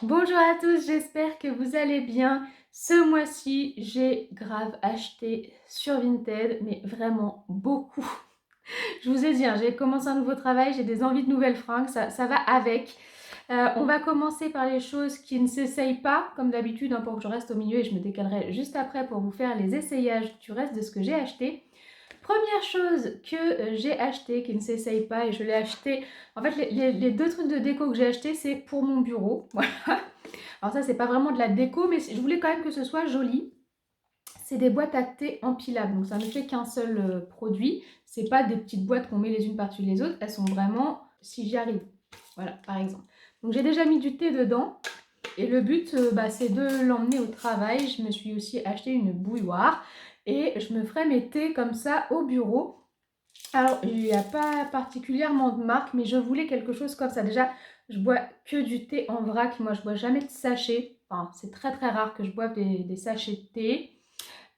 Bonjour à tous, j'espère que vous allez bien. Ce mois-ci, j'ai grave acheté sur Vinted, mais vraiment beaucoup. Je vous ai dit, hein, j'ai commencé un nouveau travail, j'ai des envies de nouvelles fringues, ça va avec. On va commencer par les choses qui ne s'essayent pas, comme d'habitude, hein, pour que je reste au milieu et je me décalerai juste après pour vous faire les essayages du reste de ce que j'ai acheté. Première chose que j'ai acheté, qui ne s'essaye pas, et je l'ai acheté. En fait, les deux trucs de déco que j'ai acheté, c'est pour mon bureau. Voilà. Alors ça, c'est pas vraiment de la déco, mais je voulais quand même que ce soit joli. C'est des boîtes à thé empilables, donc ça ne fait qu'un seul produit. C'est pas des petites boîtes qu'on met les unes par-dessus les autres. Elles sont vraiment, si j'y arrive, voilà, par exemple. Donc j'ai déjà mis du thé dedans. Et le but, c'est de l'emmener au travail. Je me suis aussi acheté une bouilloire. Et je me ferai mes thés comme ça au bureau. Alors, il n'y a pas particulièrement de marque, mais je voulais quelque chose comme ça. Déjà, je bois que du thé en vrac. Moi, je bois jamais de sachet. Enfin, c'est très très rare que je boive des sachets de thé.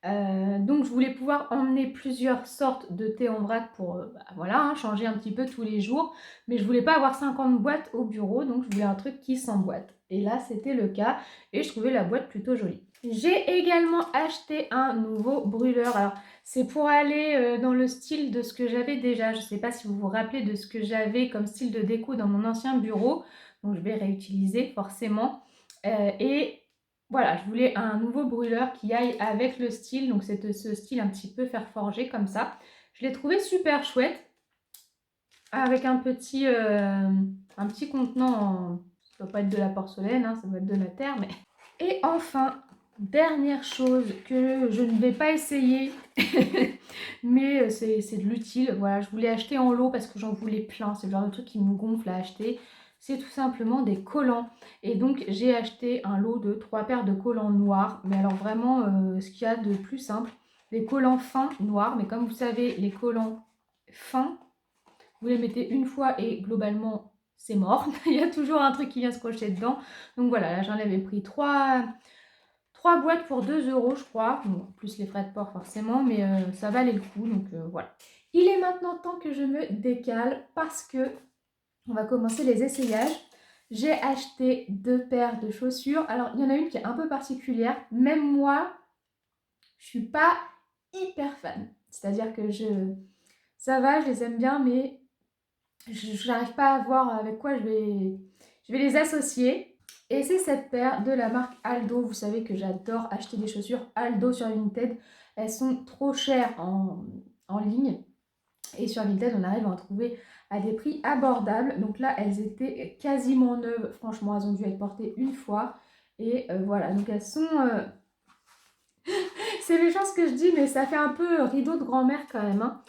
Donc, je voulais pouvoir emmener plusieurs sortes de thé en vrac pour voilà, hein, changer un petit peu tous les jours. Mais je voulais pas avoir 50 boîtes au bureau, donc je voulais un truc qui s'emboîte. Et là, c'était le cas. Et je trouvais la boîte plutôt jolie. J'ai également acheté un nouveau brûleur. Alors, c'est pour aller dans le style de ce que j'avais déjà. Je ne sais pas si vous vous rappelez de ce que j'avais comme style de déco dans mon ancien bureau. Donc, je vais réutiliser forcément. Et voilà, je voulais un nouveau brûleur qui aille avec le style. Donc, c'est ce style un petit peu fer forgé comme ça. Je l'ai trouvé super chouette. Avec un petit contenant. Ça ne doit pas être de la porcelaine, hein, ça doit être de la terre. Mais... Et enfin, dernière chose que je ne vais pas essayer, mais c'est de l'utile. Voilà, je voulais acheter en lot parce que j'en voulais plein. C'est le genre de truc qui me gonfle à acheter. C'est tout simplement des collants. Et donc, j'ai acheté un lot de 3 paires de collants noirs. Mais alors vraiment, ce qu'il y a de plus simple, des collants fins noirs. Mais comme vous savez, les collants fins, vous les mettez une fois et globalement, c'est mort. Il y a toujours un truc qui vient se crocher dedans. Donc voilà, là, j'en avais pris 3 boîtes pour 2 euros, je crois. Bon, plus les frais de port forcément, mais ça valait le coup. Donc voilà. Il est maintenant temps que je me décale parce que on va commencer les essayages. J'ai acheté 2 paires de chaussures. Alors, il y en a une qui est un peu particulière. Même moi, je suis pas hyper fan. C'est-à-dire que ça va, je les aime bien, mais je n'arrive pas à voir avec quoi je vais les associer. Et c'est cette paire de la marque Aldo. Vous savez que j'adore acheter des chaussures Aldo sur Vinted. Elles sont trop chères en ligne. Et sur Vinted, on arrive à en trouver à des prix abordables. Donc là, elles étaient quasiment neuves. Franchement, elles ont dû être portées une fois. Et voilà, donc elles sont... c'est méchant ce que je dis, mais ça fait un peu rideau de grand-mère quand même, hein.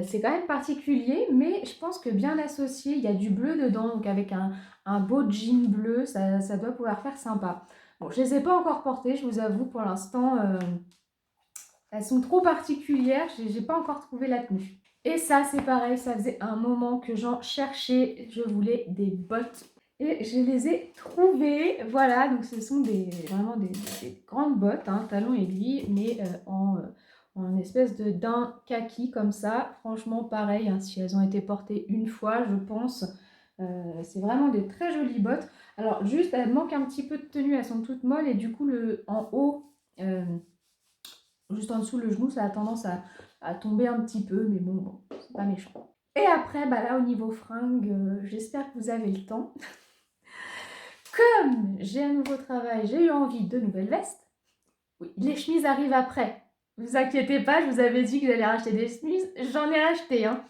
C'est quand même particulier, mais je pense que bien associé, il y a du bleu dedans, donc avec un beau jean bleu, ça doit pouvoir faire sympa. Bon, je ne les ai pas encore portées, je vous avoue, pour l'instant, elles sont trop particulières, je n'ai pas encore trouvé la tenue. Et ça, c'est pareil, ça faisait un moment que j'en cherchais, je voulais des bottes. Et je les ai trouvées, voilà, donc ce sont vraiment des grandes bottes, hein, talons aiguilles, mais en espèce de daim kaki comme ça. Franchement, pareil, hein, si elles ont été portées une fois, je pense, c'est vraiment des très jolies bottes. Alors juste, elles manquent un petit peu de tenue, elles sont toutes molles et du coup, en haut, juste en dessous le genou, ça a tendance à tomber un petit peu, mais bon, c'est pas méchant. Et après, là, au niveau fringues, j'espère que vous avez le temps. Comme j'ai un nouveau travail, j'ai eu envie de nouvelles vestes. Oui, les chemises arrivent après. Ne vous inquiétez pas, je vous avais dit que j'allais racheter des chemises. J'en ai acheté, hein.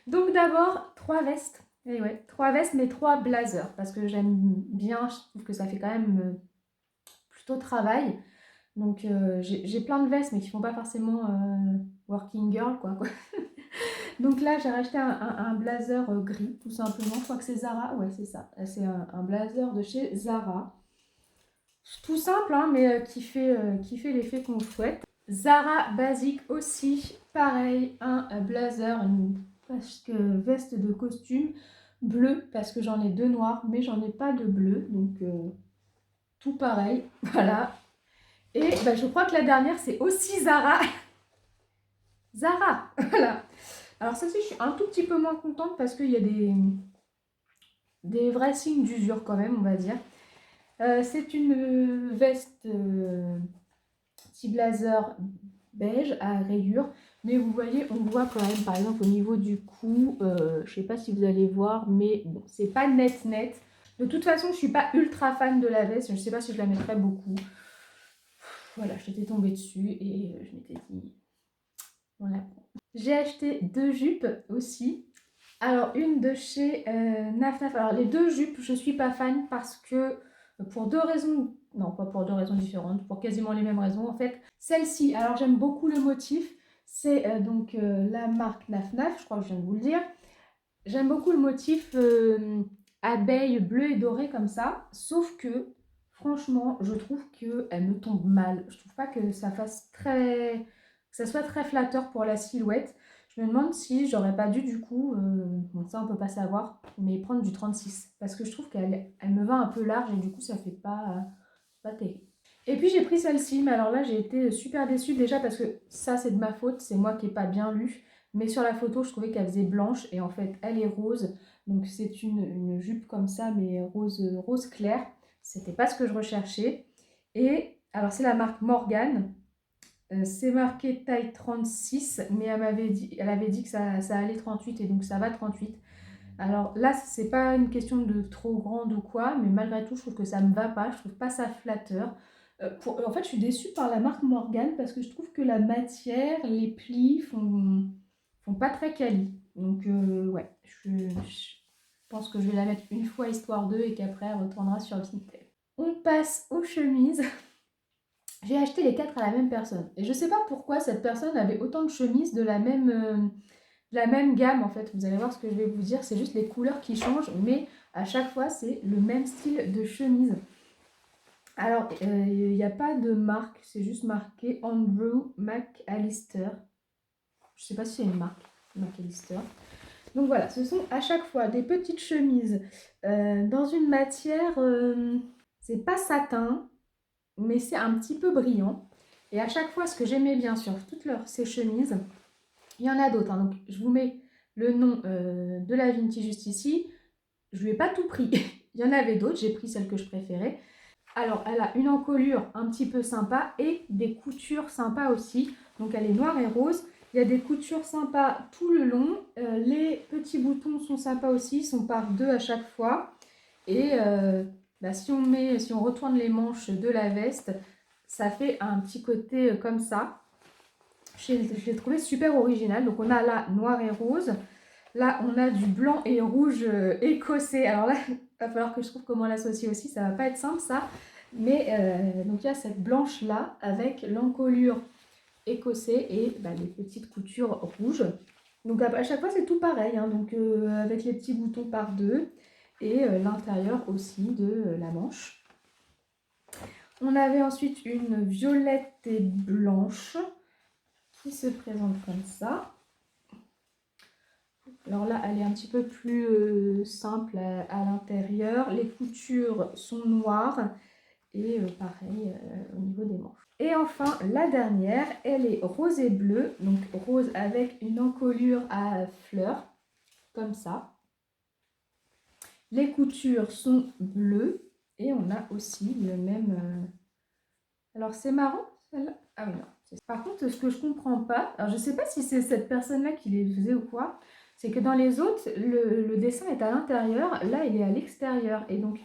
Donc d'abord, 3 vestes. Et ouais, 3 vestes, mais 3 blazers. Parce que j'aime bien, je trouve que ça fait quand même plutôt travail. Donc j'ai plein de vestes, mais qui font pas forcément working girl, quoi. Donc là, j'ai racheté un blazer gris, tout simplement. Je crois que c'est Zara. Ouais, c'est ça. C'est un blazer de chez Zara. Tout simple, hein, mais qui fait l'effet qu'on souhaite. Zara basique aussi. Pareil, un blazer, une veste de costume bleu, parce que j'en ai 2 noirs, mais j'en ai pas de bleu. Donc, tout pareil. Voilà. Et je crois que la dernière, c'est aussi Zara. Zara, voilà. Alors ça, je suis un tout petit peu moins contente parce qu'il y a des vrais signes d'usure quand même, on va dire. C'est une veste petit blazer beige à rayures. Mais vous voyez, on voit quand même, par exemple, au niveau du cou, je sais pas si vous allez voir, mais bon, c'est pas net net. De toute façon, je suis pas ultra fan de la veste. Je sais pas si je la mettrais beaucoup. Voilà, j'étais tombée dessus et je m'étais dit, on la prend. J'ai acheté 2 jupes aussi. Alors, une de chez Naf Naf. Alors, les 2 jupes, je suis pas fan parce que pour 2 raisons, non, pas pour 2 raisons différentes, pour quasiment les mêmes raisons en fait. Celle-ci, alors j'aime beaucoup le motif, c'est donc la marque Naf Naf, je crois que je viens de vous le dire. J'aime beaucoup le motif abeille bleu et doré comme ça, sauf que franchement, je trouve qu'elle me tombe mal. Je trouve pas que ça fasse très, que ça soit très flatteur pour la silhouette. Je me demande si j'aurais pas dû du coup, bon ça on peut pas savoir, mais prendre du 36 parce que je trouve qu'elle me va un peu large et du coup ça fait pas terrible. Et puis j'ai pris celle-ci, mais alors là j'ai été super déçue déjà parce que ça c'est de ma faute, c'est moi qui n'ai pas bien lu. Mais sur la photo je trouvais qu'elle faisait blanche et en fait elle est rose. Donc c'est une jupe comme ça mais rose clair. C'était pas ce que je recherchais. Et alors c'est la marque Morgan. C'est marqué taille 36, mais elle avait dit que ça allait 38 et donc ça va 38. Alors là, c'est pas une question de trop grande ou quoi, mais malgré tout, je trouve que ça me va pas, je trouve pas ça flatteur. En fait, je suis déçue par la marque Morgan parce que je trouve que la matière, les plis font pas très quali. Donc ouais, je pense que je vais la mettre une fois histoire d'eux et qu'après elle retournera sur Vinted. On passe aux chemises. J'ai acheté les 4 à la même personne. Et je sais pas pourquoi cette personne avait autant de chemises de la même gamme en fait. Vous allez voir ce que je vais vous dire. C'est juste les couleurs qui changent. Mais à chaque fois, c'est le même style de chemise. Alors, il n'y a pas de marque. C'est juste marqué Andrew McAllister. Je sais pas si c'est une marque, McAllister. Donc voilà, ce sont à chaque fois des petites chemises dans une matière, c'est pas satin, mais c'est un petit peu brillant. Et à chaque fois, ce que j'aimais bien sur toutes ces chemises, il y en a d'autres. Hein. Donc, je vous mets le nom de la Vinti juste ici. Je ne lui ai pas tout pris. Il y en avait d'autres. J'ai pris celle que je préférais. Alors, elle a une encolure un petit peu sympa et des coutures sympas aussi. Donc, elle est noire et rose. Il y a des coutures sympas tout le long. Les petits boutons sont sympas aussi. Ils sont par 2 à chaque fois. Et si on retourne les manches de la veste, ça fait un petit côté comme ça. Je l'ai trouvé super original. Donc on a là noir et rose. Là on a du blanc et rouge écossais. Alors là, il va falloir que je trouve comment l'associer aussi. Ça va pas être simple ça. Mais donc il y a cette blanche là avec l'encolure écossais et les petites coutures rouges. Donc à chaque fois c'est tout pareil. Hein, donc avec les petits boutons par 2 et l'intérieur aussi de la manche. On avait ensuite une violette et blanche qui se présente comme ça. Alors là, elle est un petit peu plus simple à l'intérieur. Les coutures sont noires et pareil au niveau des manches. Et enfin, la dernière, elle est rose et bleue. Donc rose avec une encolure à fleurs, comme ça. Les coutures sont bleues et on a aussi le même... Alors c'est marrant, celle-là. Ah oui, non. Par contre, ce que je comprends pas, alors je sais pas si c'est cette personne-là qui les faisait ou quoi, c'est que dans les autres, le dessin est à l'intérieur, là il est à l'extérieur. Et donc,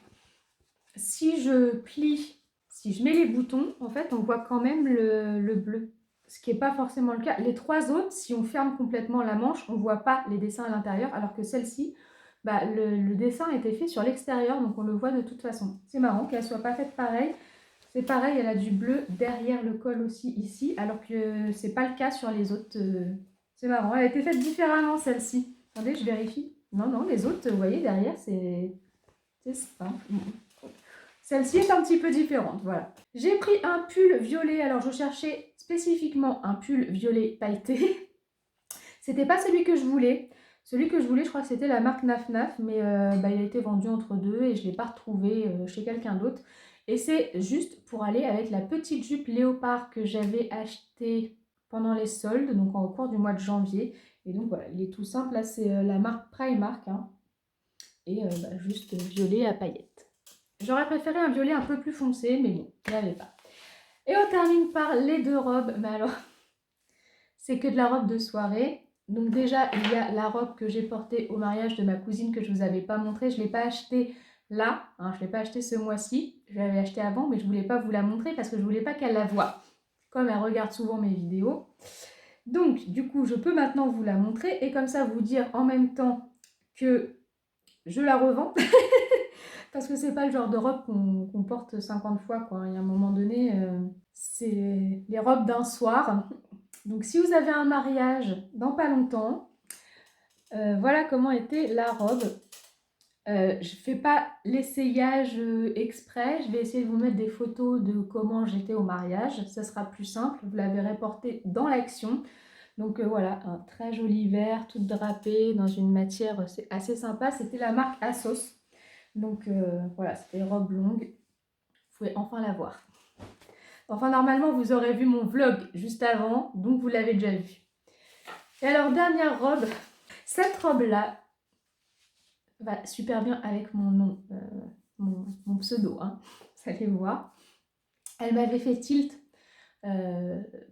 si je plie, si je mets les boutons, en fait, on voit quand même le bleu. Ce qui n'est pas forcément le cas. Les 3 autres, si on ferme complètement la manche, on ne voit pas les dessins à l'intérieur, alors que celle-ci, le dessin a été fait sur l'extérieur, donc on le voit de toute façon. C'est marrant qu'elle ne soit pas faite pareil. C'est pareil, elle a du bleu derrière le col aussi ici, alors que c'est pas le cas sur les autres. C'est marrant, elle a été faite différemment celle-ci. Attendez, je vérifie. Non, non, les autres, vous voyez, derrière, c'est ça. Celle-ci est un petit peu différente, voilà. J'ai pris un pull violet, alors je cherchais spécifiquement un pull violet pailleté. C'était pas celui que je voulais. Celui que je voulais, je crois que c'était la marque Naf Naf, mais il a été vendu entre deux et je ne l'ai pas retrouvé chez quelqu'un d'autre. Et c'est juste pour aller avec la petite jupe léopard que j'avais achetée pendant les soldes, donc au cours du mois de janvier. Et donc voilà, il est tout simple, là c'est la marque Primark, hein, et juste violet à paillettes. J'aurais préféré un violet un peu plus foncé, mais bon, il n'y avait pas. Et on termine par les deux robes. Mais alors, c'est que de la robe de soirée. Donc déjà, il y a la robe que j'ai portée au mariage de ma cousine que je ne vous avais pas montrée. Je ne l'ai pas achetée là, hein, je ne l'ai pas achetée ce mois-ci. Je l'avais achetée avant, mais je ne voulais pas vous la montrer parce que je ne voulais pas qu'elle la voie. Comme elle regarde souvent mes vidéos. Donc, du coup, je peux maintenant vous la montrer et comme ça vous dire en même temps que je la revends. Parce que c'est pas le genre de robe qu'on porte 50 fois, quoi. Il y a un moment donné, c'est les robes d'un soir. Donc, si vous avez un mariage dans pas longtemps, voilà comment était la robe. Je fais pas l'essayage exprès. Je vais essayer de vous mettre des photos de comment j'étais au mariage. Ça sera plus simple. Vous la verrez portée dans l'action. Donc voilà, un très joli vert, toute drapée dans une matière assez sympa. C'était la marque Assos. Donc voilà, c'était une robe longue. Vous pouvez enfin la voir. Enfin, normalement, vous aurez vu mon vlog juste avant, donc vous l'avez déjà vu. Et alors, dernière robe. Cette robe-là va super bien avec mon nom, mon pseudo, hein. Vous allez voir. Elle m'avait fait tilt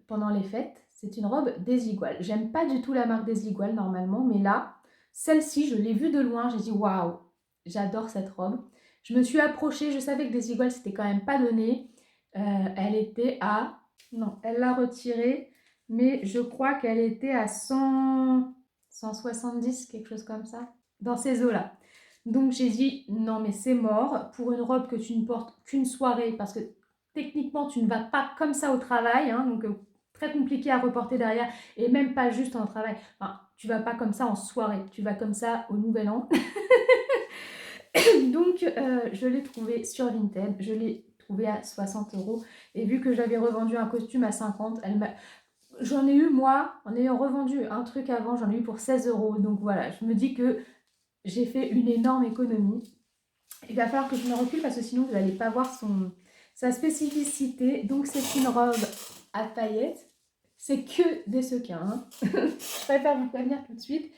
pendant les fêtes. C'est une robe Desigual. J'aime pas du tout la marque Desigual normalement, mais là, celle-ci, je l'ai vue de loin. J'ai dit waouh, j'adore cette robe. Je me suis approchée, je savais que Desigual c'était quand même pas donné. Elle était à... Non, elle l'a retirée, mais je crois qu'elle était à 100... 170, quelque chose comme ça, dans ces eaux-là. Donc j'ai dit non mais c'est mort pour une robe que tu ne portes qu'une soirée parce que techniquement tu ne vas pas comme ça au travail, hein, donc très compliqué à reporter derrière et même pas juste en travail. Enfin, tu vas pas comme ça en soirée, tu vas comme ça au Nouvel An. Donc je l'ai trouvé sur Vinted, je l'ai trouvé à 60 € et vu que j'avais revendu un costume à 50, j'en ai eu moi, en ayant revendu un truc avant, j'en ai eu pour 16 €. Donc voilà, je me dis que j'ai fait une énorme économie. Il va falloir que je me recule parce que sinon vous n'allez pas voir sa spécificité. Donc c'est une robe à paillettes. C'est que des sequins, hein. Je préfère vous prévenir tout de suite.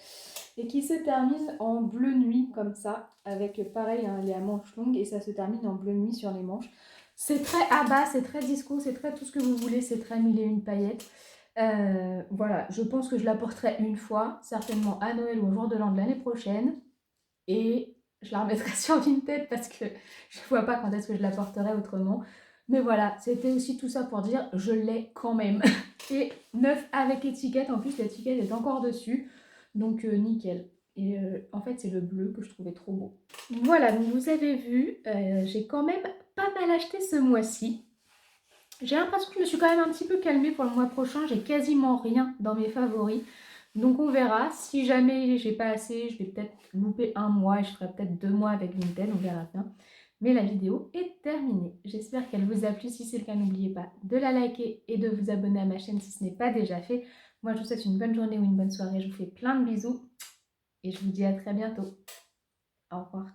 Et qui se termine en bleu nuit comme ça. Avec pareil, hein, les à manches longues. Et ça se termine en bleu nuit sur les manches. C'est très à bas, c'est très disco, c'est très tout ce que vous voulez. C'est très mille et une paillettes. Voilà, je pense que je la porterai une fois. Certainement à Noël ou au jour de l'an de l'année prochaine. Et je la remettrai sur Vinted parce que je ne vois pas quand est-ce que je la porterai autrement. Mais voilà, c'était aussi tout ça pour dire je l'ai quand même. Et neuf avec étiquette, en plus l'étiquette est encore dessus. Donc nickel. Et en fait c'est le bleu que je trouvais trop beau. Voilà, donc vous avez vu, j'ai quand même pas mal acheté ce mois-ci. J'ai l'impression que je me suis quand même un petit peu calmée pour le mois prochain. J'ai quasiment rien dans mes favoris. Donc on verra. Si jamais j'ai pas assez, je vais peut-être louper un mois et je ferai peut-être 2 mois avec Vinted. On verra bien. Mais la vidéo est terminée. J'espère qu'elle vous a plu. Si c'est le cas, n'oubliez pas de la liker et de vous abonner à ma chaîne si ce n'est pas déjà fait. Moi, je vous souhaite une bonne journée ou une bonne soirée. Je vous fais plein de bisous et je vous dis à très bientôt. Au revoir.